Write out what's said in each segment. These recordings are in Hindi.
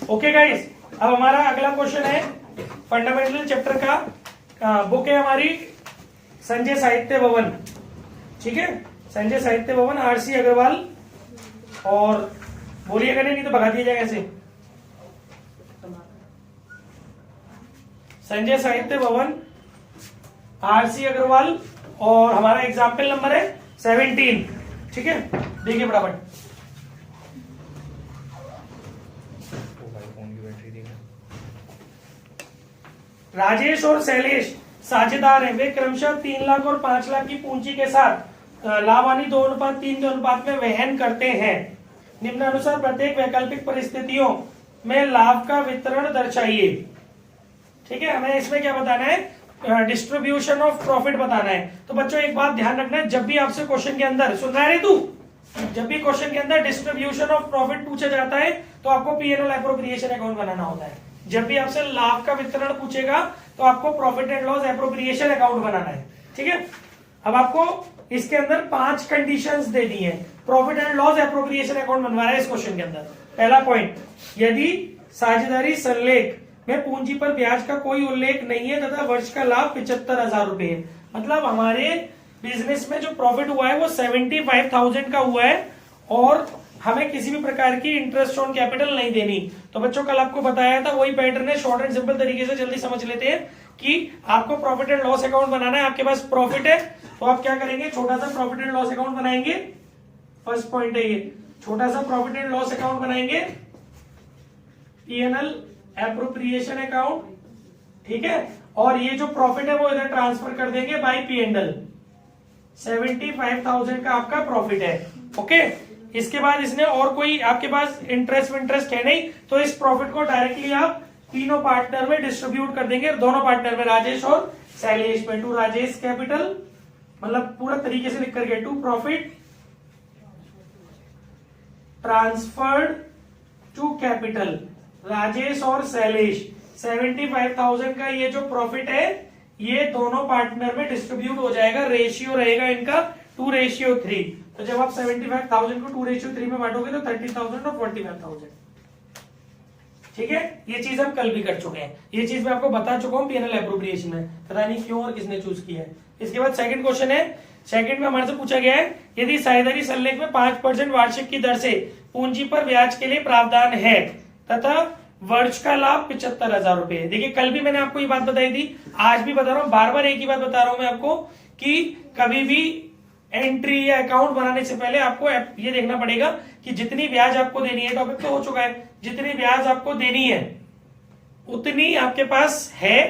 ओके गाइस, अब हमारा अगला क्वेश्चन है फंडामेंटल चैप्टर का। बुक है हमारी संजय साहित्य भवन, ठीक है, संजय साहित्य भवन आरसी अग्रवाल। और बोलिएगा नहीं तो भगा दिया जाएगा ऐसे। संजय साहित्य भवन आरसी अग्रवाल और हमारा एग्जाम्पल नंबर है 17, ठीक है। देखिए फटाफट, राजेश और शैलेश साझेदार हैं। वे क्रमशः 3 लाख और 5 लाख की पूंजी के साथ लाभानी 2:3 के अनुपात में वहन करते हैं। निम्नानुसार प्रत्येक वैकल्पिक परिस्थितियों में लाभ का वितरण दर्शाइए, ठीक है। हमें इसमें क्या बताना है, डिस्ट्रीब्यूशन ऑफ प्रॉफिट बताना है। तो बच्चों एक बात ध्यान रखना है, जब भी आपसे क्वेश्चन के अंदर, सुन रहा है तू, जब भी क्वेश्चन के अंदर डिस्ट्रीब्यूशन ऑफ प्रॉफिट पूछा जाता है तो आपको पीएनएल एप्रोप्रिएशन अकाउंट बनाना होता है। जब भी आपसे लाभ का वितरण पूछेगा तो आपको profit and loss appropriation account बनाना है, ठीक है। अब आपको इसके अंदर 5 कंडीशंस दे दी हैं। Profit and loss appropriation account बनवाना है इस क्वेश्चन के अंदर। पहला पॉइंट, यदि साझेदारी संलेख में पूंजी पर ब्याज का कोई उल्लेख नहीं है तथा वर्ष का लाभ 75,000 रुपए है। मतलब हमारे बिजनेस में जो प्रॉफिट हुआ है वो 75,000 का हुआ है और हमें किसी भी प्रकार की इंटरेस्ट ऑन कैपिटल नहीं देनी। तो बच्चों कल आपको बताया था, वही पैटर्न है, शॉर्ट एंड सिंपल तरीके से जल्दी समझ लेते हैं कि आपको प्रॉफिट एंड लॉस अकाउंट बनाना है। आपके पास प्रॉफिट है तो आप क्या करेंगे, छोटा सा प्रॉफिट एंड लॉस अकाउंट बनाएंगे। फर्स्ट पॉइंट है ये, छोटा सा प्रॉफिट एंड लॉस अकाउंट बनाएंगे, पीएनएल एप्रोप्रिएशन अकाउंट, ठीक है। और ये जो प्रॉफिट है वो इधर ट्रांसफर कर देंगे बाय पीएनएल। 75,000 का आपका प्रॉफिट है, ओके। इसके बाद इसने और कोई आपके पास इंटरेस्ट है नहीं, तो इस प्रॉफिट को डायरेक्टली आप तीनों पार्टनर में डिस्ट्रीब्यूट कर देंगे, दोनों पार्टनर में, राजेश और शैलेश में। टू राजेश कैपिटल, मतलब पूरा तरीके से लिख करके, to profit transferred to capital, Rajesh और शैलेश। 75,000 का ये जो प्रॉफिट है ये दोनों पार्टनर में डिस्ट्रीब्यूट हो जाएगा। रेशियो रहेगा इनका 2:3। तो जब आप 75,000 को 2:3 में बांटोगे तो 30,000 और 45,000, ठीक है। ये चीज हम कल भी कर चुके हैं, ये चीज मैं आपको बता चुका हूं पीएनएल एप्रोप्रिएशन में, पता नहीं क्यों और किसने चूज किया है। इसके बाद सेकंड क्वेश्चन है, सेकंड में हमारे से पूछा गया है, यदि साझेदारी संलेख में 5% वार्षिक की दर से पूंजी पर ब्याज के लिए प्रावधान है तथा वर्ष का लाभ 75,000 रुपए है। देखिए कल भी मैंने आपको ये बात बताई थी, आज भी बता रहा हूं, बार बार एक ही बात बता रहा हूं मैं आपको कि कभी भी एंट्री या अकाउंट बनाने से पहले आपको ये देखना पड़ेगा कि जितनी ब्याज आपको देनी है, टॉपिक तो हो चुका है, जितनी ब्याज आपको देनी है उतनी आपके पास है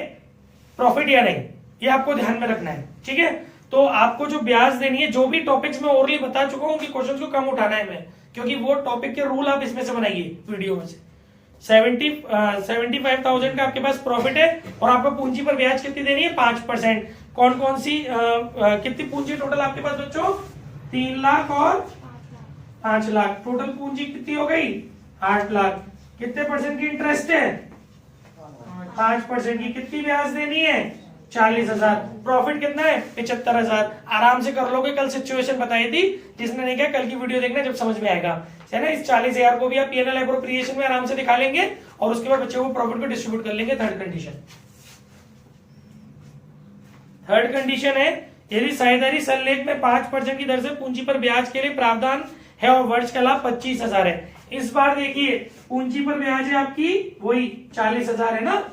प्रॉफिट या नहीं, ये आपको ध्यान में रखना है, ठीक है। तो आपको जो ब्याज देनी है, जो भी टॉपिक्स में ओरली बता चुका हूं कि क्वेश्चन को कम उठाना है मैं, क्योंकि वो टॉपिक के रूल आप इसमें से बनाइए वीडियो में से। 75,000 का आपके पास प्रॉफिट है और आपको पूंजी पर ब्याज कितनी देनी है, 5%। कौन कौन सी कितनी पूंजी टोटल आपके पास बच्चों, 3 लाख और 5 लाख। टोटल पूंजी कितनी हो गई, 8 लाख। कितने परसेंट की इंटरेस्ट है, 5% की। कितनी ब्याज देनी है, 40,000। प्रॉफिट कितना है, 75,000। आराम से कर लोगे, कल सिचुएशन बताई थी, जिसने नहीं किया कल की वीडियो देखना जब समझ में आएगा, है ना। इस 40,000 को भी आप पीएनएल एप्रोप्रिएशन में आराम से दिखा लेंगे और उसके बाद बच्चों को प्रॉफिट को डिस्ट्रीब्यूट कर लेंगे। थर्ड कंडीशन है, यदि साझेदारी संलेख में 5% की दर से पूंजी पर ब्याज के लिए प्रावधान है और वर्ष का लाभ 25,000 है। इस बार देखिए पूंजी पर ब्याज है आपकी वही 40,000 है ना,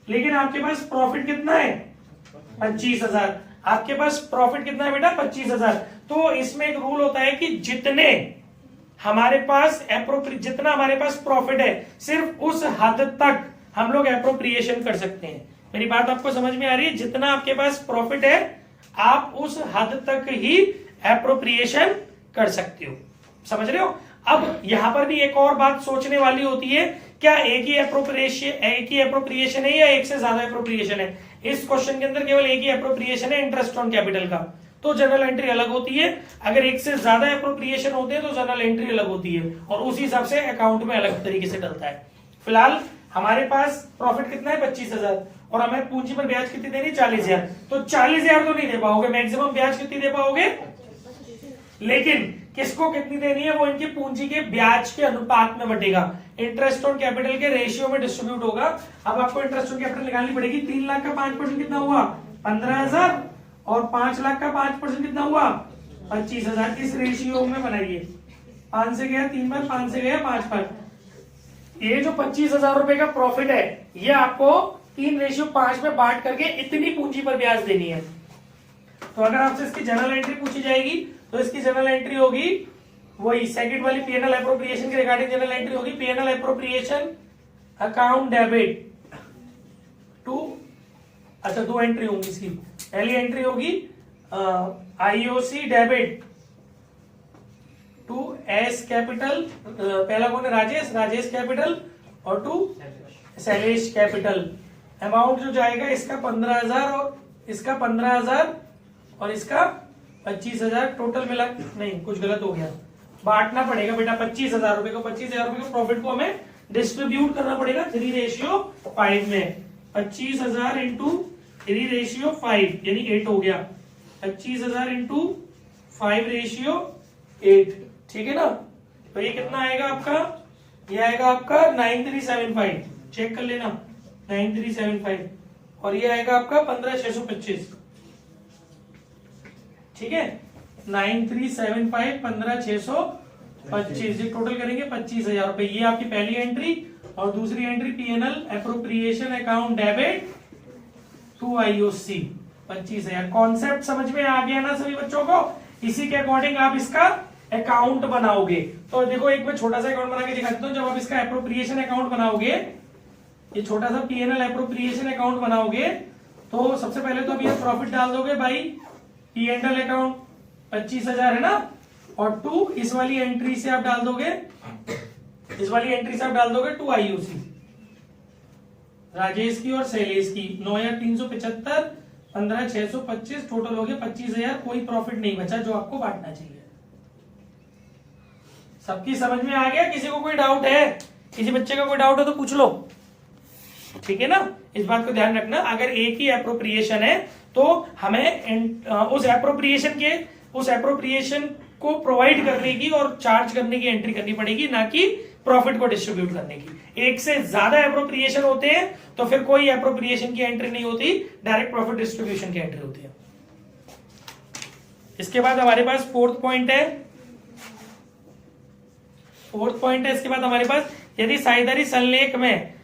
लेकिन आपके पास प्रॉफिट कितना है, 25,000। आपके पास प्रॉफिट कितना है बेटा, 25,000। तो इसमें एक रूल होता है कि जितना हमारे पास प्रॉफिट है सिर्फ उस हद तक हम लोग एप्रोप्रिएशन कर सकते हैं। मेरी बात आपको समझ में आ रही है, जितना आपके पास प्रॉफिट है आप उस हद तक ही एप्रोप्रिएशन कर सकते हो, समझ रहे हो। अब यहां पर भी एक और बात सोचने वाली होती है, क्या एक ही एप्रोप्रिएशन है या एक से ज्यादा एप्रोप्रिएशन है। इस क्वेश्चन के अंदर केवल एक ही एप्रोप्रिएशन है, इंटरेस्ट ऑन कैपिटल का, तो जनरल एंट्री अलग होती है। अगर एक से ज्यादा एप्रोप्रिएशन होते हैं तो जनरल एंट्री अलग होती है और उसी हिसाब से अकाउंट में अलग तरीके से डलता है। फिलहाल हमारे पास प्रॉफिट कितना है, 25,000 और हमें पूंजी पर ब्याज कितनी देनी, 40,000। तो 40,000 तो नहीं दे पाओगे, मैक्सिमम ब्याज कितनी दे पाओगे, लेकिन किसको कितनी देनी है वो इनकी पूंजी के ब्याज के अनुपात में बटेगा, इंटरेस्ट ऑन कैपिटल के रेशियो में डिस्ट्रीब्यूट होगा। अब आपको इंटरेस्ट ऑन कैपिटल निकालनी पड़ेगी। 3 लाख का 5% कितना हुआ 15,000 और 5 लाख का 5% कितना हुआ 25,000। किस रेशियो में बनाइए, 5 से गया 3 बार, 5 से गया 5 बार। ये जो 25,000 रुपए का प्रॉफिट है ये आपको 3:5 में बांट करके इतनी पूंजी पर ब्याज देनी है। तो अगर आपसे इसकी जनरल एंट्री पूछी जाएगी तो इसकी जनरल एंट्री होगी वही सेकंड वाली पीएनएल एप्रोप्रिएशन के रिगार्डिंग जनरल एंट्री होगी, PNL appropriation account debit to, अच्छा 2 एंट्री होंगी इसकी। पहली एंट्री होगी IOC debit to A's capital, पहला कौन है राजेश कैपिटल, और टू शैलेश कैपिटल। अमाउंट जो जाएगा इसका 15,000 और इसका 15,000 और इसका 25,000, टोटल मिला नहीं कुछ गलत हो गया, बांटना पड़ेगा बेटा 25,000 रुपए को। 25,000 रुपए को प्रॉफिट को हमें डिस्ट्रीब्यूट करना पड़ेगा 3:5 में। 25,000 इंटू 3:5 यानी 8 हो गया। 25,000 इंटू 5:8, ठीक है ना। तो ये कितना आएगा आपका, ये आएगा आपका 9375, चेक कर लेना 9375, और ये आएगा आपका 15,625, ठीक है। 9375 15,625, ये टोटल करेंगे 25,000 रुपए। ये आपकी पहली एंट्री, और दूसरी entry PNL appropriation account debit to IOC 25,000। Concept समझ में आ गया ना सभी बच्चों को। इसी के अकॉर्डिंग आप इसका अकाउंट बनाओगे। तो देखो एक मैं छोटा सा अकाउंट बना के दिखा देता हूं। जब आप इसका एप्रोप्रिएशन अकाउंट बनाओगे, ये छोटा सा पीएनएल एप्रोप्रिएशन अकाउंट बनाओगे, तो सबसे पहले तो अब ये प्रॉफिट डाल दोगे भाई पीएनएल अकाउंट 25,000 है ना, और टू इस वाली एंट्री से आप डाल दोगे, इस वाली एंट्री से आप डाल दोगे टू आईओसी, राजेश की और शैलेश की। 9,375 15,625, टोटल हो गया 25,000। कोई प्रॉफिट नहीं बचा जो आपको बांटना चाहिए। सबकी समझ में आ गया? किसी को कोई डाउट है? किसी बच्चे का कोई डाउट है तो पूछ लो, ठीक है ना। इस बात को ध्यान रखना, अगर एक ही एप्रोप्रिएशन है तो हमें उस एप्रोप्रिएशन को प्रोवाइड करने की और चार्ज करने की एंट्री करनी पड़ेगी, ना कि प्रॉफिट को डिस्ट्रीब्यूट करने की। एक से ज्यादा एप्रोप्रिएशन होते हैं तो फिर कोई एप्रोप्रिएशन की एंट्री नहीं होती, डायरेक्ट प्रॉफिट डिस्ट्रीब्यूशन की एंट्री होती है। इसके बाद हमारे पास फोर्थ पॉइंट है इसके बाद हमारे पास, यदि साझेदारी संलेख में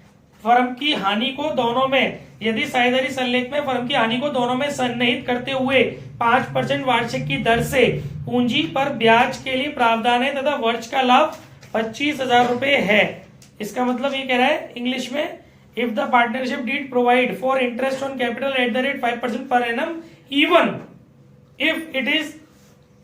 फर्म की हानि को दोनों में, यदि साझेदारी संलेख में फर्म की हानि को दोनों में सन्निहित करते हुए 5% वार्षिक की दर से पूंजी पर ब्याज के लिए प्रावधान है तथा वर्ष का लाभ 25,000 रुपए है। इसका मतलब ये कह रहा है इंग्लिश में, if the partnership deed provide for interest on capital at the rate 5% per annum even if it is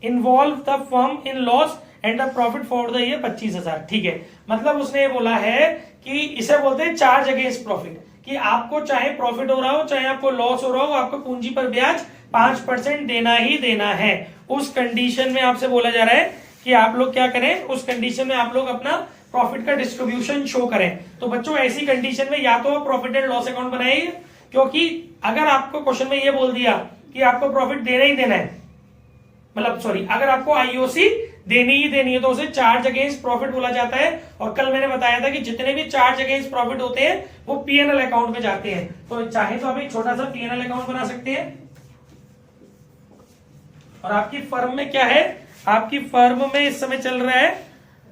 involve the firm in loss and the profit for the year 25,000, ठीक है। मतलब उसने ये बोला है कि इसे बोलते हैं चार्ज अगेंस्ट प्रॉफिट, कि आपको चाहे प्रॉफिट हो रहा हो चाहे आपको लॉस हो रहा हो, आपको पूंजी पर ब्याज 5% देना ही देना है। उस कंडीशन में आपसे बोला जा रहा है कि आप लोग क्या करें, उस कंडीशन में आप लोग अपना प्रॉफिट का डिस्ट्रीब्यूशन शो करें। तो बच्चों ऐसी कंडीशन में या तो आप प्रॉफिट एंड लॉस अकाउंट बनाइए, क्योंकि अगर आपको क्वेश्चन में ये बोल दिया कि आपको प्रॉफिट देना ही देना है, मतलब सॉरी, अगर आपको आईओसी देनी ही देनी है तो उसे चार्ज अगेंस्ट प्रॉफिट बोला जाता है। और कल मैंने बताया था कि जितने भी चार्ज अगेंस्ट प्रॉफिट होते हैं वो पीएनएल अकाउंट में जाते हैं। तो चाहे तो आप एक छोटा सा पीएनएल अकाउंट बना सकते हैं। और आपकी फर्म में क्या है, आपकी फर्म में इस समय चल रहा है,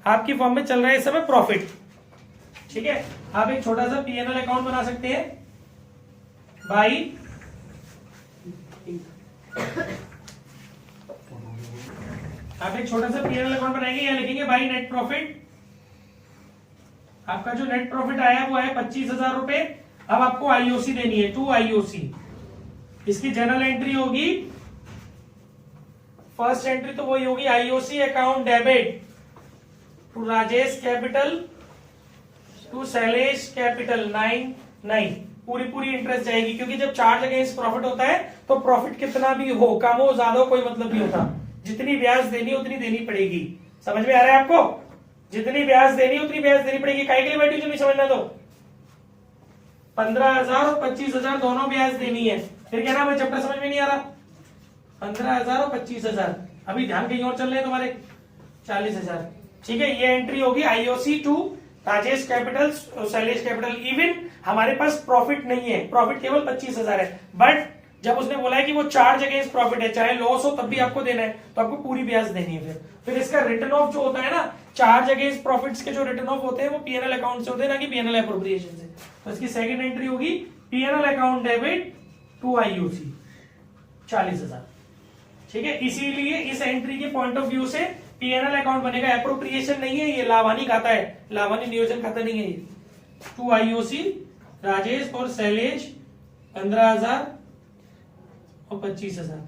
आपकी फर्म में चल रहा है इस समय प्रॉफिट, ठीक है। आप एक छोटा सा पीएनएल अकाउंट बना सकते हैं भाई, आप एक छोटा सा पीएनएल अकाउंट बनाएंगे, यहाँ लिखेंगे भाई नेट प्रॉफिट, आपका जो नेट प्रॉफिट आया वो है 25,000 रुपए। अब आपको आईओसी देनी है, टू आईओसी। इसकी जनरल एंट्री होगी, फर्स्ट एंट्री तो वही होगी IOC account debit to Rajesh capital to Shailesh capital 9 पूरी इंटरेस्ट जाएगी, क्योंकि जब चार्ज अगेंस्ट प्रॉफिट होता है तो प्रॉफिट कितना भी हो, कम हो ज्यादा हो, कोई मतलब नहीं होता। जितनी ब्याज देनी उतनी देनी पड़ेगी। समझ में आ रहा है आपको? जितनी ब्याज देनी उतनी ब्याज देनी पड़ेगी। काहे के लिए बैठी, जो नहीं समझना तो 15,000 और 25,000 दोनों ब्याज देनी है। फिर क्या नाम है, चैप्टर समझ में नहीं आ रहा। 15,000 और 25,000, अभी ध्यान कहीं और चल रहे हैं तुम्हारे। 40,000। ठीक है, ये एंट्री होगी IOC to Rajesh capital, Shailesh capital. Even हमारे पास प्रॉफिट नहीं है, प्रॉफिट केवल 25,000 है, बट जब उसने बोला है कि वो चार्ज अगेंस्ट प्रॉफिट है, चाहे लॉस हो तब भी आपको देना है, तो आपको पूरी ब्याज देनी है। फिर इसका रिटर्न ऑफ जो होता है ना, चार्ज अगेंस्ट प्रॉफिट्स के जो रिटर्न ऑफ होते हैं वो पीएनएल अकाउंट से होते हैं, ना कि पीएनएल एप्रोप्रिएशन से। तो इसकी सेकंड एंट्री होगी PNL account debit to IOC 40,000। ठीक है, इसीलिए इस एंट्री के पॉइंट ऑफ व्यू से पीएनएल अकाउंट बनेगा, एप्रोप्रिएशन नहीं है, ये लावानी खाता है, लावानी नियोजन खाता नहीं है ये। टू आईओसी राजेश और शैलेश 15,000 और 25,000,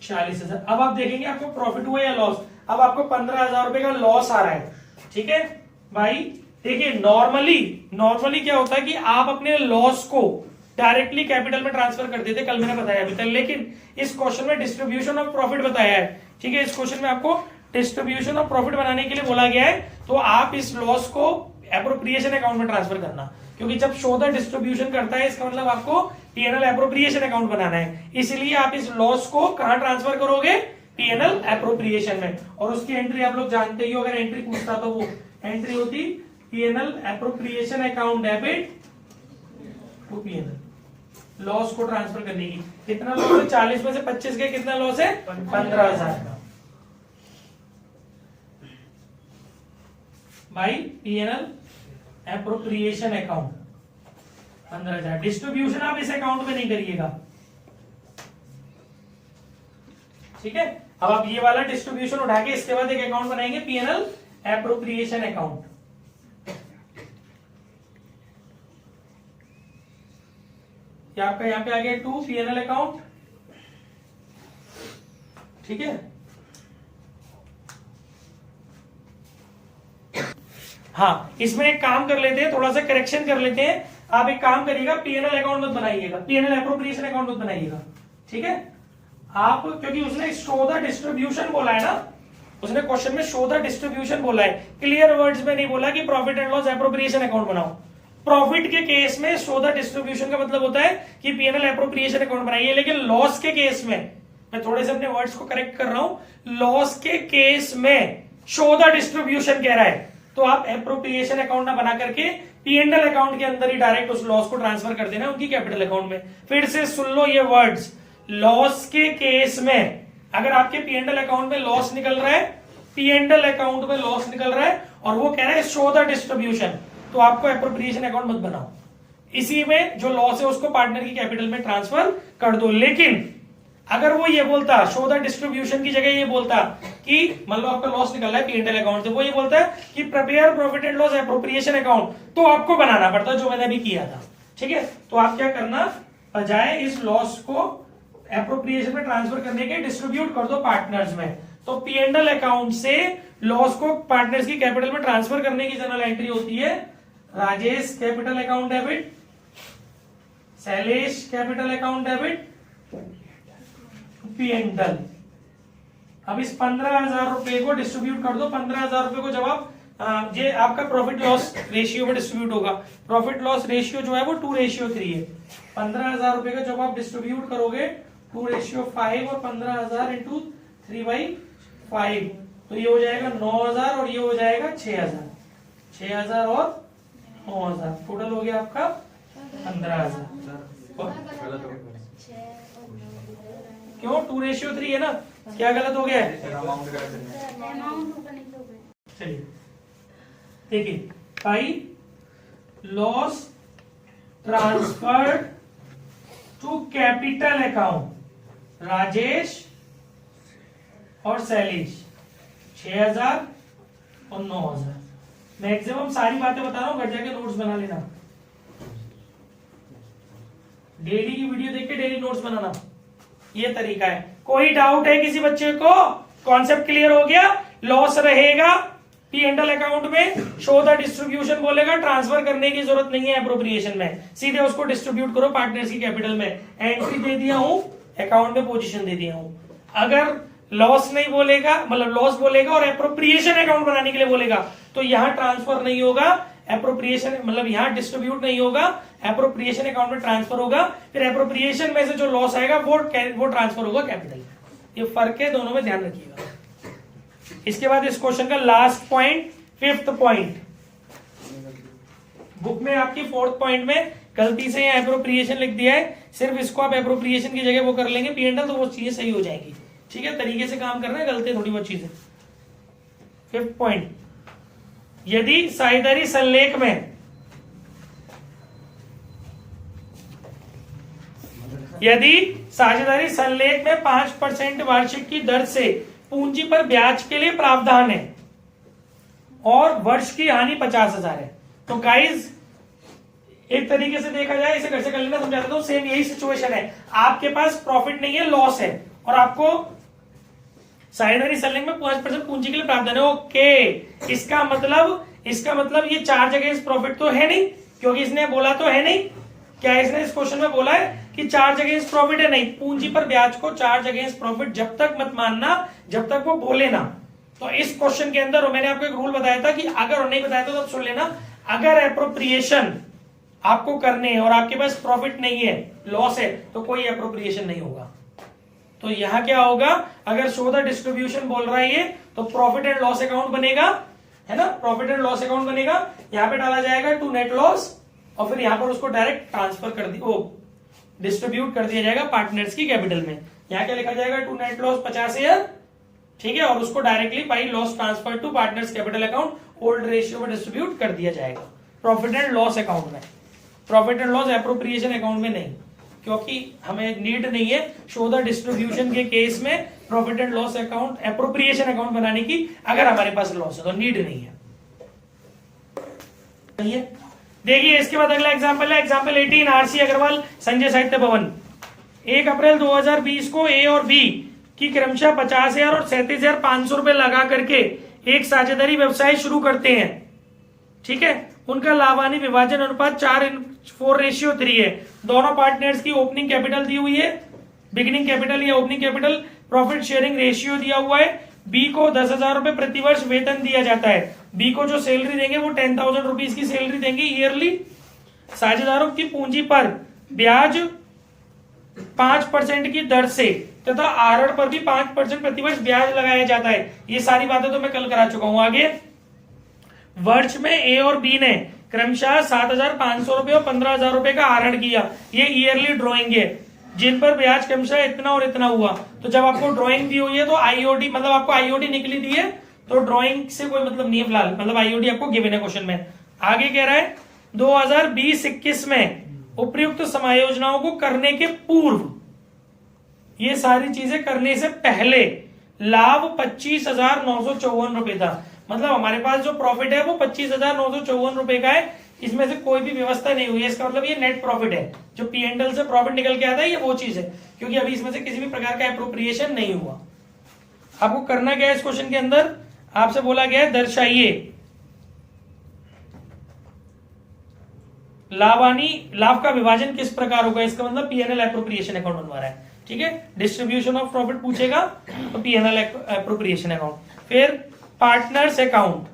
40,000। अब आप देखेंगे आपको प्रॉफिट हुआ या लॉस। अब आपको 15,000 रुपए का लॉस आ रहा है। ठीक है भाई, देखिए नॉर्मली क्या होता है कि आप अपने लॉस को डायरेक्टली कैपिटल में ट्रांसफर कर देते, कल मैंने बताया अभी तक, लेकिन इस क्वेश्चन में डिस्ट्रीब्यूशन ऑफ प्रॉफिट बताया है। ठीक है, इस क्वेश्चन में आपको डिस्ट्रीब्यूशन ऑफ प्रॉफिट बनाने के लिए बोला गया है, तो आप इस लॉस को एप्रोप्रिएशन अकाउंट में ट्रांसफर करना, क्योंकि जब शो द डिस्ट्रीब्यूशन करता है इसका मतलब आपको पीएनएल एप्रोप्रिएशन अकाउंट बनाना है। इसलिए आप इस लॉस को कहां ट्रांसफर करोगे, पीएनएल एप्रोप्रिएशन में। और उसकी एंट्री आप लोग जानते ही हो, अगर एंट्री पूछता तो वो एंट्री होती PNL appropriation account debit to PNL, loss को ट्रांसफर करने की। कितना लॉस है, 40 में से 25 के कितना लॉस है, 15,000 का भाई पीएनएल एप्रोप्रिएशन अकाउंट 15,000। डिस्ट्रीब्यूशन आप इस अकाउंट में नहीं करिएगा। ठीक है, अब आप ये वाला डिस्ट्रीब्यूशन उठा के इसके बाद एक अकाउंट बनाएंगे पीएनएल एप्रोप्रिएशन अकाउंट। आपका यहां पे आ गया टू पीएनएल अकाउंट। ठीक है, हाँ, इसमें एक काम कर लेते हैं, थोड़ा सा करेक्शन कर लेते हैं। आप एक काम करिएगा, पीएनएल अकाउंट मत बनाइएगा, पीएनएल एप्रोप्रिएशन अकाउंट मत बनाइएगा। ठीक है, आप, क्योंकि उसने शो द डिस्ट्रीब्यूशन बोला है ना, उसने क्वेश्चन में शो द डिस्ट्रीब्यूशन बोला है, क्लियर वर्ड्स में नहीं बोला कि profit and loss appropriation account बनाओ। प्रॉफिट के केस में शो द डिस्ट्रीब्यूशन का मतलब होता है कि पीएनएल एप्रोप्रिएशन अकाउंट बनाइए, लेकिन लॉस के केस में, मैं थोड़े से अपने वर्ड्स को करेक्ट कर रहा हूं, लॉस के केस में शो द डिस्ट्रीब्यूशन कह रहा है, तो आप एप्रोप्रिएशन अकाउंट ना बना करके पीएनएल अकाउंट के अंदर ही डायरेक्ट उस लॉस को ट्रांसफर कर देना उनकी कैपिटल अकाउंट में। फिर से सुन लो ये वर्ड्स, लॉस के केस में अगर आपके पीएनएल अकाउंट में लॉस निकल रहा है, पीएनएल अकाउंट में लॉस निकल रहा है और वो कह रहा है शो द डिस्ट्रीब्यूशन, तो आपको एप्रोप्रिएशन अकाउंट मत बनाओ, इसी में जो लॉस है उसको पार्टनर की कैपिटल में ट्रांसफर कर दो। लेकिन अगर वो ये बोलता, शो द डिस्ट्रीब्यूशन की जगह ये बोलता कि मान लो आपका लॉस निकल रहा है पीएनएल अकाउंट से, वो ये बोलता है कि prepare profit and loss appropriation account, तो आपको बनाना पड़ता, जो मैंने अभी किया था। ठीक है, तो आप क्या करना, बजाय इस लॉस को एप्रोप्रिएशन में ट्रांसफर करने के डिस्ट्रीब्यूट कर दो पार्टनर्स में। तो पीएनएल अकाउंट से लॉस को पार्टनर्स की कैपिटल में ट्रांसफर करने की जनरल एंट्री होती है Rajesh capital account debit, Shailesh capital account debit, PNL. अब इस 15,000 रुपए को डिस्ट्रीब्यूट कर दो। 15,000 रुपए को जब आप ये आपका प्रॉफिट लॉस रेशियो में डिस्ट्रीब्यूट होगा, प्रॉफिट लॉस रेशियो जो है वो 2:3 है। 15,000 रुपए का जब आप डिस्ट्रीब्यूट करोगे 2:5 और 15,000 इंटू 3/5, तो ये हो जाएगा 9,000 और ये हो जाएगा 6,000, 6,000 और 9,000, टोटल हो गया आपका 15,000। क्यों, 2:3 है ना, क्या गलत हो गया है, चलिए देखिए भाई, loss transferred to capital account Rajesh और शैलेश 6,000 और 9,000। मैक्सिमम सारी बातें बता रहा हूं, घर जाके नोट्स बना लेना, डेली की वीडियो देख के डेली नोट्स बनाना, ये तरीका है। कोई डाउट है किसी बच्चे को, कॉन्सेप्ट क्लियर हो गया। लॉस रहेगा पीएनएल अकाउंट में, शो द डिस्ट्रीब्यूशन बोलेगा, ट्रांसफर करने की जरूरत नहीं है एप्रोप्रिएशन में, सीधे उसको डिस्ट्रीब्यूट करो पार्टनर्स की कैपिटल में। एंट्री दे दिया हूं, अकाउंट में पोजीशन दे दिया हूं। अगर लॉस नहीं बोलेगा, मतलब लॉस बोलेगा और एप्रोप्रिएशन अकाउंट बनाने के लिए बोलेगा, तो यहां ट्रांसफर नहीं होगा, एप्रोप्रिएशन मतलब यहां डिस्ट्रीब्यूट नहीं होगा, एप्रोप्रिएशन अकाउंट में ट्रांसफर होगा। फिर एप्रोप्रिएशन में से जो लॉस आएगा वो ट्रांसफर होगा कैपिटल। ये फर्क है, दोनों में ध्यान रखिएगा। इसके बाद इस क्वेश्चन का last point, fifth point, book में आपकी फोर्थ पॉइंट में गलती से यहाँ एप्रोप्रिएशन लिख दिया है, सिर्फ इसको आप एप्रोप्रिएशन की जगह वो कर लेंगे P&L, तो वो चीजें सही हो जाएंगी। ठीक है, तरीके से काम करना है, गलती थोड़ी बहुत चीजें। फिफ्थ पॉइंट, यदि साझेदारी संलेख में में 5% वार्षिक की दर से पूंजी पर ब्याज के लिए प्रावधान है और वर्ष की हानि 50,000 है, तो गाइज एक तरीके से देखा जाए, इसे कैसे कर लेना समझा देता हूं। सेम यही सिचुएशन है, आपके पास प्रॉफिट नहीं है, लॉस है, और आपको साझेदारी संलेख में 5% पूंजी के लिए प्रावधान है। ओके, इसका मतलब ये चार्ज अगेंस्ट प्रॉफिट तो है नहीं, क्योंकि इसने बोला तो है नहीं, क्या इसने इस क्वेश्चन में बोला है कि चार्ज अगेंस्ट प्रॉफिट है? नहीं, पूंजी पर ब्याज को चार्ज अगेंस्ट प्रॉफिट जब तक मत मानना जब तक वो बोले ना। तो इस क्वेश्चन के अंदर मैंने आपको एक रूल बताया था कि अगर नहीं बताया तो सुन लेना, अगर एप्रोप्रिएशन आपको करने हैं और आपके पास प्रॉफिट नहीं है, लॉस है, तो कोई एप्रोप्रिएशन नहीं होगा। तो यहां क्या होगा, अगर शो द डिस्ट्रीब्यूशन बोल रहा है ये, तो प्रॉफिट एंड लॉस अकाउंट बनेगा, है ना, प्रॉफिट एंड लॉस अकाउंट बनेगा, यहां पे डाला जाएगा टू नेट लॉस, और फिर यहां पर उसको डायरेक्ट ट्रांसफर कर डिस्ट्रीब्यूट कर दिया जाएगा पार्टनर्स की कैपिटल में। यहां क्या लिखा जाएगा, टू नेट लॉस 50,000, ठीक है, और उसको directly by loss transfer to partners capital account old ratio में डिस्ट्रीब्यूट कर दिया जाएगा प्रॉफिट एंड लॉस अकाउंट में। Profit and loss appropriation account में नहीं, क्योंकि हमें नीड नहीं है शो द डिस्ट्रीब्यूशन के केस में profit and loss account appropriation account बनाने की, अगर हमारे पास लॉस है तो नीड नहीं है। देखिए इसके बाद अगला एग्जांपल है एग्जांपल 18, आरसी अग्रवाल संजय साहित्य भवन। 1 अप्रैल 2020 को ए और बी की क्रमशः 50,000 और 37,500 रुपए लगा करके एक साझेदारी व्यवसाय शुरू करते हैं। ठीक है, उनका लाभानी विभाजन अनुपात 4:4 है। दोनों पार्टनर्स की ओपनिंग कैपिटल दी हुई है, बिगिनिंग कैपिटल या opening capital, profit sharing ratio दिया हुआ है। बी को 10,000 रुपए प्रतिवर्ष वेतन दिया जाता है। बी को जो सैलरी देंगे वो 10,000 रुपीज की सैलरी देंगे ईयरली। साझेदारों की पूंजी पर ब्याज 5% की दर से तथा आहरण पर भी 5% प्रतिवर्ष ब्याज लगाया जाता है। ये सारी बातें तो मैं कल करा चुका हूं। आगे वर्ष में ए और बी ने क्रमशः 7,500 रुपए और 15,000 रुपए का आहरण किया। ये ईयरली ड्रॉइंग है जिन पर ब्याज क्रमशः इतना और इतना हुआ। तो जब आपको ड्राइंग दी हुई है तो आईओडी, मतलब आपको आईओडी निकली दी है, तो ड्राइंग से कोई मतलब नहीं है फिलहाल, मतलब आईओडी आपको गिवन है क्वेश्चन में। आगे कह रहा है 2020-21 में उपयुक्त समायोजनाओं को करने के पूर्व, ये सारी चीजें करने से पहले लाभ 25,954 रुपए था। मतलब हमारे पास जो प्रॉफिट है वो 25,954 रुपए का है, इसमें से कोई भी व्यवस्था नहीं हुई है। इसका मतलब ये नेट प्रॉफिट है, जो P&L से प्रॉफिट निकल के आता है, ये वो चीज है, क्योंकि अभी इसमें से किसी भी प्रकार का एप्रोप्रिएशन नहीं हुआ। आपको करना क्या है इस क्वेश्चन के अंदर, आपसे बोला गया है दर्शाइए लाभ का विभाजन किस प्रकार होगा। इसका मतलब P&L एप्रोप्रिएशन अकाउंट बनवा रहा है। ठीक है, डिस्ट्रीब्यूशन ऑफ प्रॉफिट पूछेगा तो P&L एप्रोप्रिएशन अकाउंट। फिर पार्टनर्स अकाउंट,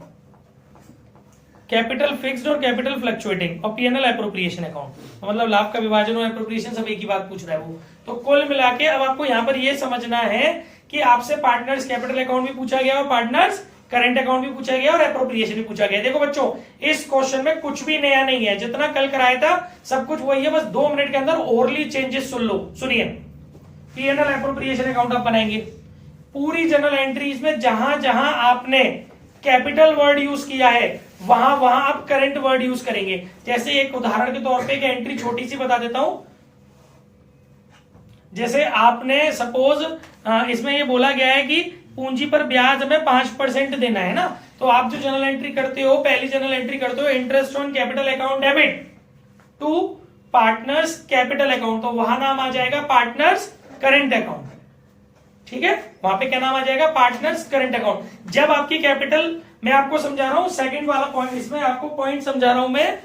कैपिटल फिक्स्ड और कैपिटल फ्लक्चुएटिंग, और P&L एप्रोप्रिएशन अकाउंट। मतलब लाभ का विभाजन और एप्रोप्रिएशन सब एक ही बात पूछ रहा है वो। तो कुल मिला के अब आपको यहां पर ये समझना है कि आपसे पार्टनर्स कैपिटल अकाउंट भी पूछा गया और पार्टनर्स करंट अकाउंट भी पूछा गया और एप्रोप्रिएशन भी पूछा गया। देखो बच्चों, इस क्वेश्चन में कुछ भी नया नहीं है, जितना कल कराया था सब कुछ वही है, बस 2 मिनट के अंदर ओरली चेंजेस सुन लो। सुनिए, P&L एप्रोप्रिएशन अकाउंट आप बनाएंगे। पूरी जनरल एंट्रीज में जहां जहां आपने कैपिटल वर्ड यूज किया है वहां वहां आप करंट वर्ड यूज करेंगे। जैसे एक उदाहरण के तौर पे एक एंट्री छोटी सी बता देता हूं। जैसे आपने सपोज इसमें ये बोला गया है कि पूंजी पर ब्याज हमें 5% देना है ना, तो आप जो जनरल एंट्री करते हो, पहली जनरल एंट्री करते हो interest on capital account debit to partners capital account, तो वहां नाम आ जाएगा पार्टनर्स करंट अकाउंट। ठीक है, वहां पे क्या नाम आ जाएगा, पार्टनर्स करंट अकाउंट। जब आपकी कैपिटल, मैं आपको समझा रहा हूं सेकंड वाला पॉइंट, इसमें आपको पॉइंट समझा रहा हूं मैं।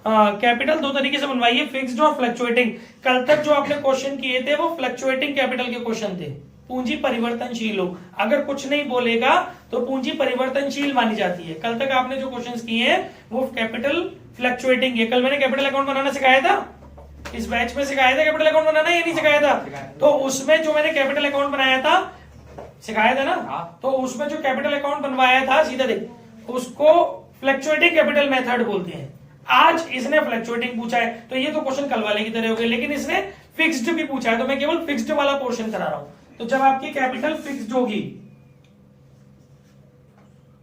कैपिटल 2 तरीके से बनवाइए, फिक्स्ड और फ्लक्चुएटिंग। कल तक जो आपने क्वेश्चन किए थे वो फ्लक्चुएटिंग कैपिटल के क्वेश्चन थे। पूंजी परिवर्तनशील हो, अगर कुछ नहीं बोलेगा तो पूंजी परिवर्तनशील मानी जाती है। कल तक आपने जो क्वेश्चंस किए हैं वो कैपिटल फ्लक्चुएटिंग है। कल मैंने कैपिटल अकाउंट बनाना सिखाया था, इस बैच में सिखाया था कैपिटल अकाउंट बनाना, या नहीं सिखाया था? तो उसमें जो मैंने कैपिटल अकाउंट बनाया था सिखाया था ना। हाँ। तो उसमें जो कैपिटल अकाउंट बनवाया था, सीधा देख, उसको फ्लक्चुएटिंग कैपिटल मेथड बोलते हैं। आज इसने फ्लक्चुएटिंग पूछा है, तो ये तो क्वेश्चन कल वाले की तरह हो गए, लेकिन इसने फिक्स्ड भी पूछा है, तो मैं केवल फिक्स्ड वाला पोर्शन करा रहा हूं। तो जब आपकी कैपिटल फिक्स्ड होगी,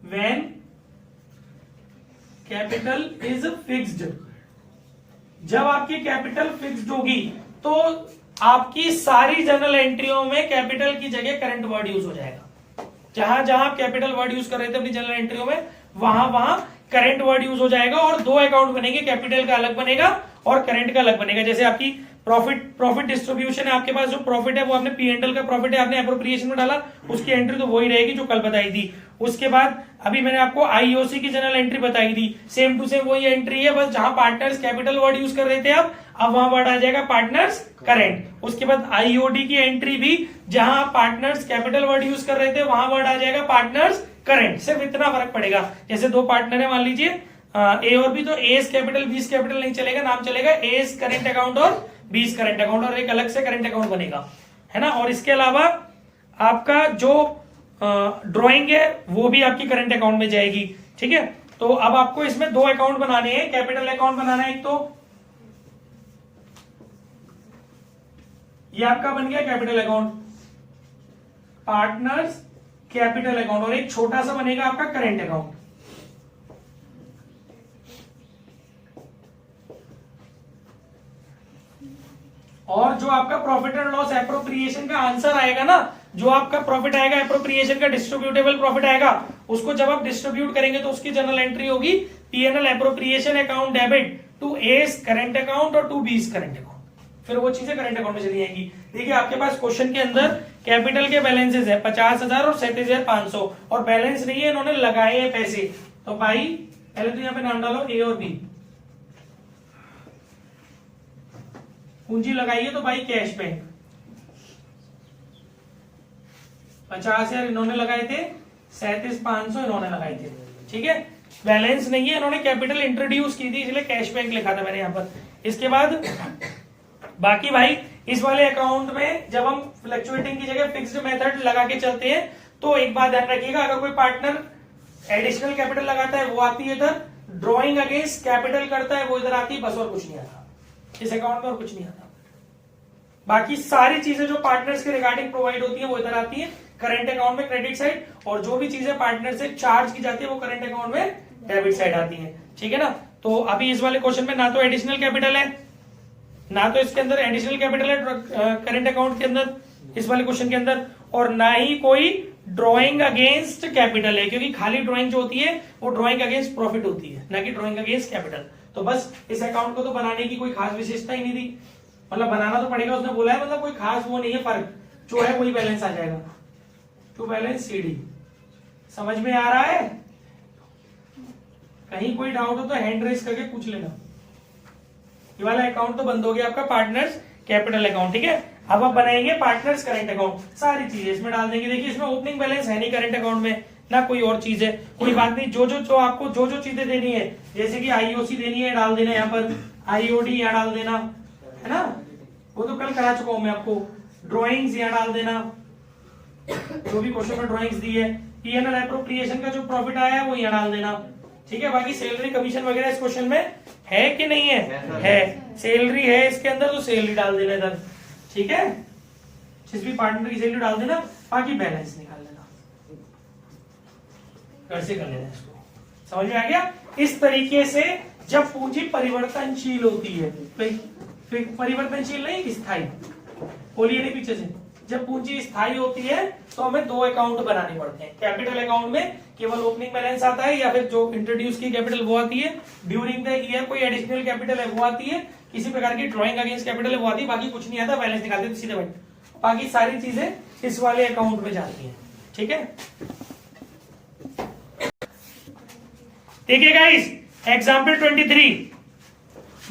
व्हेन कैपिटल इज फिक्स्ड, जब आपकी कैपिटल फिक्स्ड होगी तो आपकी सारी जनरल एंट्रियों में कैपिटल की जगह करंट वर्ड यूज हो जाएगा। जहां जहां आप कैपिटल वर्ड यूज कर रहे थे अपनी जनरल एंट्रियों में, वहां वहां करंट वर्ड यूज हो जाएगा और दो अकाउंट बनेंगे, कैपिटल का अलग बनेगा और करंट का अलग बनेगा। जैसे आपकी प्रॉफिट डिस्ट्रीब्यूशन है, आपके पास जो प्रॉफिट है वो आपने P&L का प्रॉफिट है, आपने एप्रोप्रिएशन में डाला, उसकी एंट्री तो वही रहेगी जो कल बताई थी। उसके बाद अभी मैंने आपको आईओसी की जनरल एंट्री बताई थी, सेम टू सेम वही एंट्री है, बस जहां पार्टनर्स कैपिटल वर्ड यूज कर रहे थे अब वहां वर्ड आ जाएगा पार्टनर्स करंट। उसके बाद आईओडी की एंट्री भी, जहां पार्टनर्स कैपिटल वर्ड यूज कर रहे थे वहां वर्ड आ जाएगा पार्टनर्स करंट। सिर्फ इतना फर्क पड़ेगा, जैसे दो पार्टनर है मान लीजिए ए और बी, तो एस कैपिटल बीस कैपिटल नहीं चलेगा, नाम चलेगा एस करेंट अकाउंट और बीस करेंट अकाउंट, और एक अलग से करेंट अकाउंट बनेगा, है ना। और इसके अलावा आपका जो ड्राइंग है वो भी आपकी करंट अकाउंट में जाएगी, ठीक है। तो अब आपको इसमें दो अकाउंट बनाने हैं, कैपिटल अकाउंट बनाना है एक, तो ये आपका बन गया capital account, partners capital account, और एक छोटा सा बनेगा आपका करंट अकाउंट। और जो आपका प्रॉफिट एंड लॉस एप्रोप्रिएशन का आंसर आएगा ना, जो आपका प्रॉफिट आएगा एप्रोप्रिएशन का, डिस्ट्रीब्यूटेबल प्रॉफिट आएगा, उसको जब आप डिस्ट्रीब्यूट करेंगे तो उसकी जनरल एंट्री होगी P&L appropriation account debit to A's current account और टू बीस करंट अकाउंट, फिर वो चीजें करंट अकाउंट में चली जाएंगी। देखिए आपके पास क्वेश्चन के अंदर कैपिटल के बैलेंसेस है 50,000 और 37,500, और बैलेंस नहीं है, इन्होंने लगाए हैं पैसे, तो भाई पहले तो यहाँ पे नाम डालो ए और बी, पूंजी लगाइए तो भाई कैश बैंक 50,000 इन्होंने लगाए थे, 37,500 इन्होंने लगाए थे, ठीक है। बैलेंस नहीं है, इन्होंने कैपिटल इंट्रोड्यूस की थी इसलिए कैश बैंक लिखा था मैंने यहाँ पर। इसके बाद बाकी भाई इस वाले अकाउंट में जब हम फ्लक्चुएटिंग की जगह फिक्स्ड मेथड लगा के चलते हैं, तो एक बात ध्यान रखिएगा, अगर कोई पार्टनर एडिशनल कैपिटल लगाता है वो आती है इधर, ड्रॉइंग अगेंस्ट कैपिटल करता है वो इधर आती है, बस और कुछ नहीं आता इस अकाउंट में, और कुछ नहीं आता। बाकी सारी चीजें जो पार्टनर्स के रिगार्डिंग प्रोवाइड होती है वो इधर आती है करंट अकाउंट में क्रेडिट साइड, और जो भी चीजें पार्टनर से चार्ज की जाती है वो करंट अकाउंट में डेबिट साइड आती है, ठीक है ना। तो अभी इस वाले क्वेश्चन में ना तो एडिशनल कैपिटल है, ना तो इसके अंदर एडिशनल कैपिटल है करंट अकाउंट के अंदर इस वाले क्वेश्चन के अंदर, और ना ही कोई ड्रॉइंग अगेंस्ट कैपिटल है, क्योंकि खाली ड्रॉइंग जो होती है वो ड्रॉइंग अगेंस्ट प्रॉफिट होती है, ना कि ड्रॉइंग अगेंस्ट कैपिटल। तो बस इस अकाउंट को तो बनाने की कोई खास विशेषता ही नहीं थी, मतलब बनाना तो पड़ेगा, उसने बोला है, मतलब कोई खास वो नहीं है, फर्क जो है वही बैलेंस आ जाएगा, टू बैलेंस सीडी। समझ में आ रहा है? कहीं कोई डाउट हो तो हैंड रेस करके पूछ लेना। ये वाला अकाउंट तो बंद हो गया आपका पार्टनर्स कैपिटल अकाउंट, ठीक है। अब आप बनाएंगे पार्टनर्स करंट अकाउंट, सारी चीजें इसमें डाल देंगे। देखिए इसमें ओपनिंग बैलेंस है नहीं करंट अकाउंट में, ना कोई और चीज है, कोई बात नहीं, जो आपको जो चीजें देनी है, जैसे कि आईओसी देनी है डाल देना यहाँ पर, आईओडी यहाँ डाल देना, है ना, वो तो कल करा चुका हूं मैं आपको। ड्रॉइंग्स यहाँ डाल देना, जो भी क्वेश्चन में ड्रॉइंग्स दी है, P&L एप्रोप्रिएशन का जो प्रॉफिट आया है वो यहाँ डाल देना, ठीक है। बाकी सैलरी कमीशन वगैरह इस क्वेश्चन में है कि नहीं है सैलरी है इसके अंदर, तो सैलरी डाल देना इधर, ठीक है। जिस भी पार्टनर की सैलरी डाल देना, बाकी बैलेंस निकाल लेना, घर से कर लेना इसको। समझ में आ गया? इस तरीके से जब पूंजी परिवर्तनशील होती है, परिवर्तनशील नहीं स्थायी, बोलिए नहीं पीछे से, जब पूंजी स्थायी होती है तो हमें दो अकाउंट बनाने पड़ते हैं। कैपिटल अकाउंट में केवल ओपनिंग बैलेंस आता है, या फिर जो इंट्रोड्यूस की कैपिटल वो आती है, ड्यूरिंग द ईयर कोई एडिशनल कैपिटल है वो आती है, किसी प्रकार की ड्रॉइंग अगेंस्ट कैपिटल है वो आती है, बाकी कुछ नहीं आता, बैलेंस निकालते तो सीधे बैठ, बाकी सारी चीजें इस वाले अकाउंट में जाती है, ठीक है। देखिए guys, example 23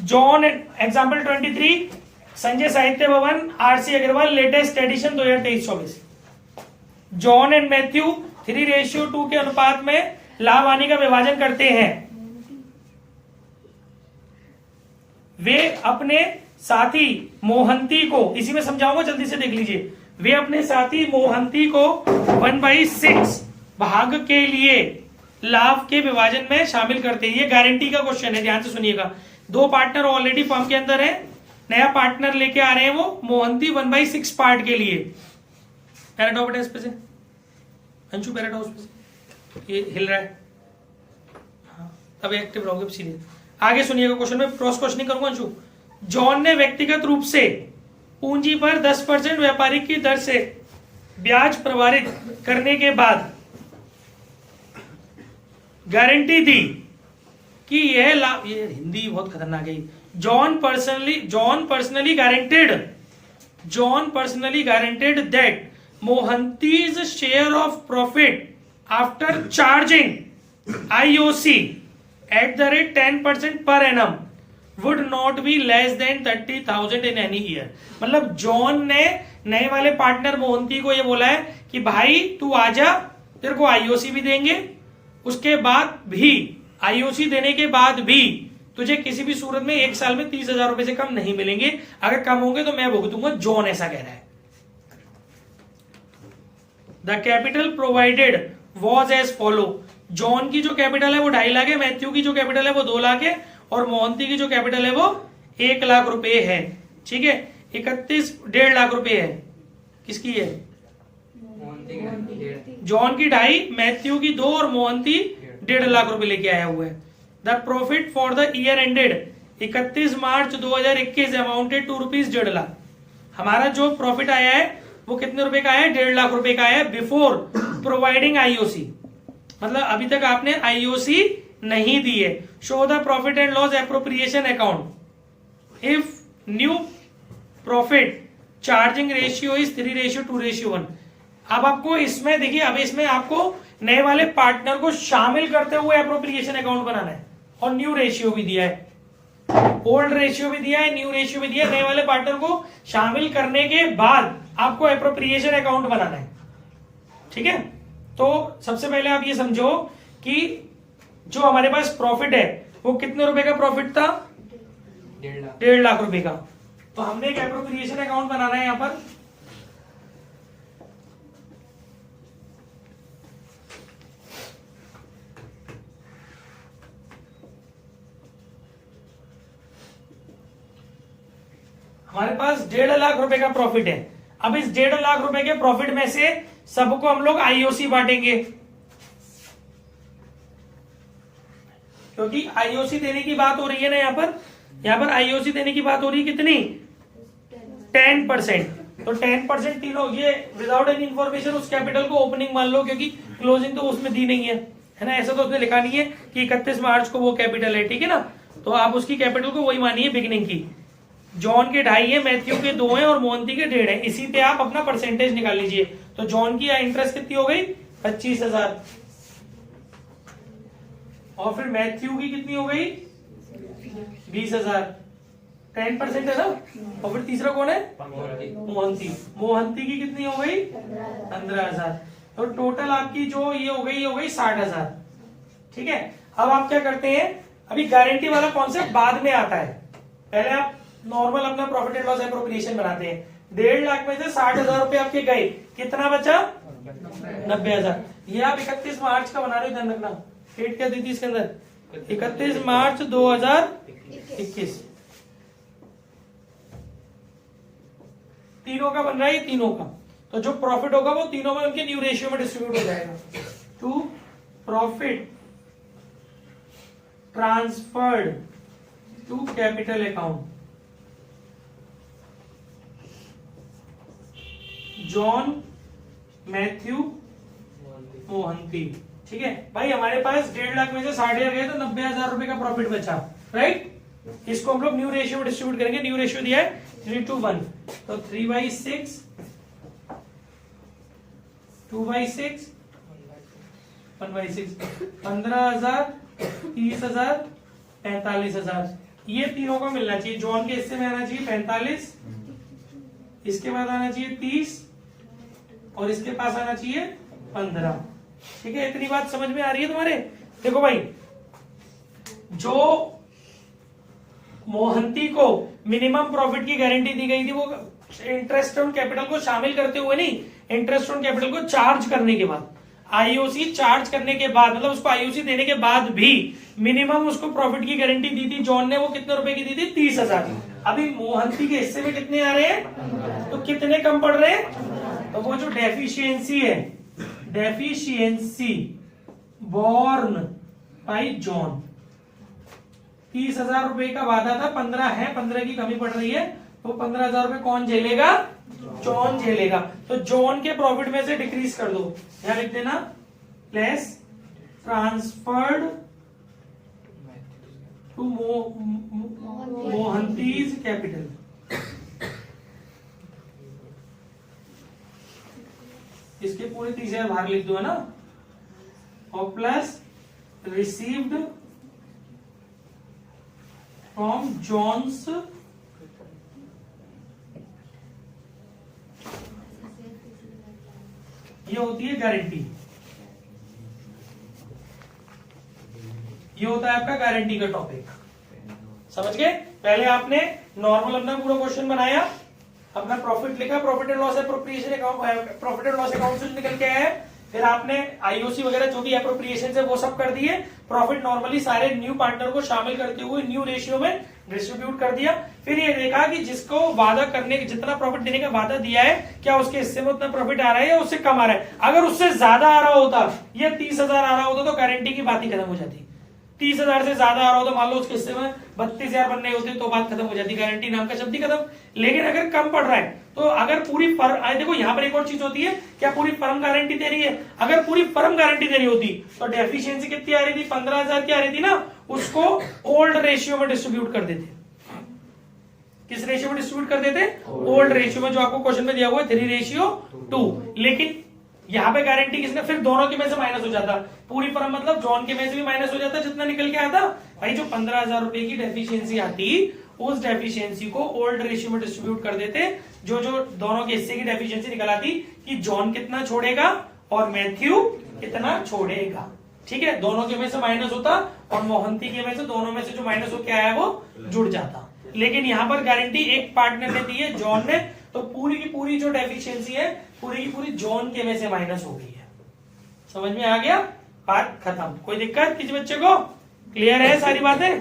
John, example 23 Sanjay Sahitya Bhawan RC Agarwal latest edition 2023-24। John and Matthew 3:2 के अनुपात में लाभ हानि का विभाजन करते हैं। वे अपने साथी मोहंती को, इसी में समझाऊंगा, जल्दी से देख लीजिए, वे अपने साथी मोहंती को 1/6 भाग के लिए लाभ के विभाजन में शामिल करते हैं। ये गारंटी का क्वेश्चन है, ध्यान से सुनिएगा। दो पार्टनर ऑलरेडी फर्म के अंदर है, नया पार्टनर लेके आ रहे हैं वो मोहंती 1/6 पार्ट के लिए। पैराडॉ बेटा इस पे से, अंशु पैराडॉ उस पे से, ये हिल रहा है, हाँ अब एक्टिव रहोगे सीधे। आगे सुनिएगा क्वेश्चन में क्रॉस क्वेश्चनिंग करूंगा अंशु। जॉन ने व्यक्तिगत रूप से पूंजी पर 10% व्यापारिक की दर से ब्याज प्रभावित करने के बाद गारंटी दी कि यह लाभ, ये हिंदी बहुत खतरनाक है। John personally guaranteed that Mohanty's share of profit after charging IOC at the rate 10% per annum would not be less than 30,000 in any year. मतलब जॉन ने नए वाले पार्टनर मोहंती को ये बोला है कि भाई तू आजा, तेरे को आईओसी भी देंगे, उसके बाद भी आईओसी देने के बाद भी तुझे किसी भी सूरत में एक साल में 30,000 रुपए से कम नहीं मिलेंगे, अगर कम होंगे तो मैं भुगतूंगा। जॉन ऐसा कह रहा है। The capital provided was as follow. John की जो कैपिटल है वो 2.5 लाख है, मैथ्यू की जो कैपिटल है वो 2 लाख है, और मोहंती की जो कैपिटल है वो 1 लाख रुपए है। ठीक है, 1.5 लाख रुपए है। किसकी है? जॉन की 2.5, मैथ्यू की 2 और मोहंती 1.5 लाख रुपए लेके आया हुआ है। The profit for the year ended 31 March 2021 amounted to ₹1.5 lakh. हमारा जो प्रॉफिट आया है वो कितने रुपए का आया है? 1.5 लाख रुपए का आया है बिफोर प्रोवाइडिंग आईओसी। मतलब अभी तक आपने आईओसी नहीं दी है। Show the profit and loss appropriation account if new profit charging ratio is 3:2:1। अब आपको इसमें देखिए, अब इसमें आपको नए वाले पार्टनर को शामिल करते हुए एप्रोप्रिएशन अकाउंट बनाना है, और न्यू रेशियो भी दिया है, ओल्ड रेशियो भी दिया है, न्यू रेशियो भी दिया है। नए वाले पार्टनर को शामिल करने के बाद आपको एप्रोप्रिएशन अकाउंट बनाना है। ठीक है, तो सबसे पहले आप ये समझो कि जो हमारे पास प्रॉफिट है वो कितने रुपए का प्रॉफिट था? 1.5 लाख रुपए का। तो हमने एक एप्रोप्रिएशन अकाउंट बनाना है यहां पर। हमारे पास 1.5 लाख रुपए का प्रॉफिट है। अब इस 1.5 लाख रुपए के प्रॉफिट में से सबको हम लोग आईओसी बांटेंगे, क्योंकि आईओसी देने की बात हो रही है ना यहाँ पर आईओसी देने की बात हो रही है। कितनी? 10%। तो 10% तीनों, ये विदाउट एनी इंफॉर्मेशन उस कैपिटल को ओपनिंग मान लो, क्योंकि क्लोजिंग तो उसमें दी नहीं है ना, ऐसा तो उसने लिखा नहीं है कि 31 मार्च को वो कैपिटल है। ठीक है ना, तो आप उसकी कैपिटल को वही मानिए बिगिनिंग की। जॉन के 2.5 है, मैथ्यू के 2 है और मोहंती के 1.5 है। इसी पे आप अपना परसेंटेज निकाल लीजिए। तो जॉन की इंटरेस्ट कितनी हो गई? 25,000, और फिर मैथ्यू की कितनी हो गई? 20,000। 10% है ना। और फिर तीसरा कौन है? मोहंती की कितनी हो गई? 15,000। तो टोटल आपकी जो ये हो गई 60,000। ठीक है, अब आप क्या करते हैं, अभी गारंटी वाला कॉन्सेप्ट बाद में आता है, पहले आप नॉर्मल अपना प्रॉफिट एंड लॉस एप्रोप्रिएशन बनाते हैं। 1.5 लाख में से 60,000 रुपए आपके गए, कितना बचा? 90,000। ये आप 31 मार्च का बना रहे हो, ध्यान रखना। डेट क्या दी थी इसके अंदर? 31 मार्च 2021। तीनों का बन रहा है, ये तीनों का। तो जो प्रॉफिट होगा वो तीनों में उनके न्यू रेशियो में डिस्ट्रीब्यूट हो जाएगा। To profit transferred to capital account John, Matthew, Mohanty. ठीक है भाई, हमारे पास 1.5 लाख में से 60,000 गए तो 90,000 रुपए का प्रॉफिट बचा, राइट। इसको हम लोग न्यू रेशियो में डिस्ट्रीब्यूट करेंगे। न्यू रेशियो दिया है 3:1, तो 3/6, 2/6, 1/6, 15,000, 30,000, 45,000। ये तीनों को मिलना चाहिए। जॉन के हिस्से में आना चाहिए 45, इसके बाद आना चाहिए 30, और इसके पास आना चाहिए 15। ठीक है, इतनी बात समझ में आ रही है तुम्हारे? देखो भाई, जो मोहंती को मिनिमम प्रॉफिट की गारंटी दी गई थी वो इंटरेस्ट ऑन कैपिटल को शामिल करते हुए नहीं, इंटरेस्ट ऑन कैपिटल को चार्ज करने के बाद, आईओसी चार्ज करने के बाद, मतलब उसको आईओसी देने के बाद भी मिनिमम उसको प्रॉफिट की गारंटी दी थी जॉन ने, वो कितने रुपए की दी थी? 30,000। अभी मोहंती के हिस्से में कितने आ रहे हैं? तो कितने कम पड़ रहे हैं? तो वो जो डेफिशिएंसी है, डेफिशिएंसी बॉर्न बाय जॉन, 30,000 रुपए का वादा था, 15 है, 15 की कमी पड़ रही है, तो 15,000 रुपए कौन झेलेगा? जॉन झेलेगा। तो जॉन के प्रॉफिट में से डिक्रीज कर दो, यहां लिख देना लेस ट्रांसफर्ड टू मोहंतीज कैपिटल। इसके पूरे 30,000 बाहर लिख दो, है ना, और प्लस रिसीव्ड फ्रॉम जॉन्स ये होती है गारंटी, ये होता है आपका गारंटी का टॉपिक। समझ गए? पहले आपने नॉर्मल अपना पूरा क्वेश्चन बनाया, अपना प्रॉफिट लिखा, profit and loss appropriation account, profit and loss account से निकल के आया, फिर आपने आईओसी वगैरह जो भी एप्रोप्रिएशन है वो सब कर दिए, प्रॉफिट नॉर्मली सारे न्यू पार्टनर को शामिल करते हुए न्यू रेशियो में डिस्ट्रीब्यूट कर दिया। फिर ये देखा कि जिसको वादा करने के, जितना प्रॉफिट देने का वादा दिया है, क्या उसके हिस्से में उतना प्रॉफिट आ रहा है या उससे कम आ रहा है। अगर उससे ज्यादा आ रहा होता या 30,000 आ रहा होता तो गारंटी की बात ही खत्म हो जाती। 30,000 से ज्यादा आ रहा हो तो मान लो उसके हिस्से में 32,000 बनने होते तो बात खत्म हो जाती, गारंटी नाम का शब्द ही खत्म। लेकिन अगर कम पड़ रहा है तो अगर पूरी फर्म, देखो यहाँ पर एक और चीज होती है, क्या पूरी फर्म गारंटी दे रही है? अगर पूरी फर्म गारंटी दे रही होती तो डेफिशिएंसी कितनी आ रही थी? 15,000 की आ रही थी ना, उसको ओल्ड रेशियो में डिस्ट्रीब्यूट कर देते। किस रेशियो में डिस्ट्रीब्यूट कर देते? ओल्ड रेशियो में, जो आपको क्वेश्चन में दिया हुआ है 3:2। लेकिन यहाँ पे गारंटी किसने? फिर दोनों के में से माइनस हो जाता, पूरी फर्म मतलब जॉन के में से भी माइनस हो जाता, जितना निकल के आता भाई, जो 15,000 रुपए की डेफिशिएंसी आती, उस डेफिशिएंसी को ओल्ड रेशियो में डिस्ट्रीब्यूट कर देते, जो जो दोनों के हिस्से की डेफिशिएंसी निकल आती कि जॉन कितना छोड़ेगा और मैथ्यू कितना छोड़ेगा। ठीक है, दोनों के में से माइनस होता और मोहंती के में से, दोनों में से जो माइनस होके आया वो जुड़ जाता। लेकिन यहां पर गारंटी एक पार्टनर ने दी है, जॉन ने, तो पूरी की पूरी जो डेफिशिएंसी है पूरी की पूरी जॉन के में से माइनस हो गई है। समझ में आ गया? बात खत्म। कोई दिक्कत किसी बच्चे को? क्लियर है सारी बातें?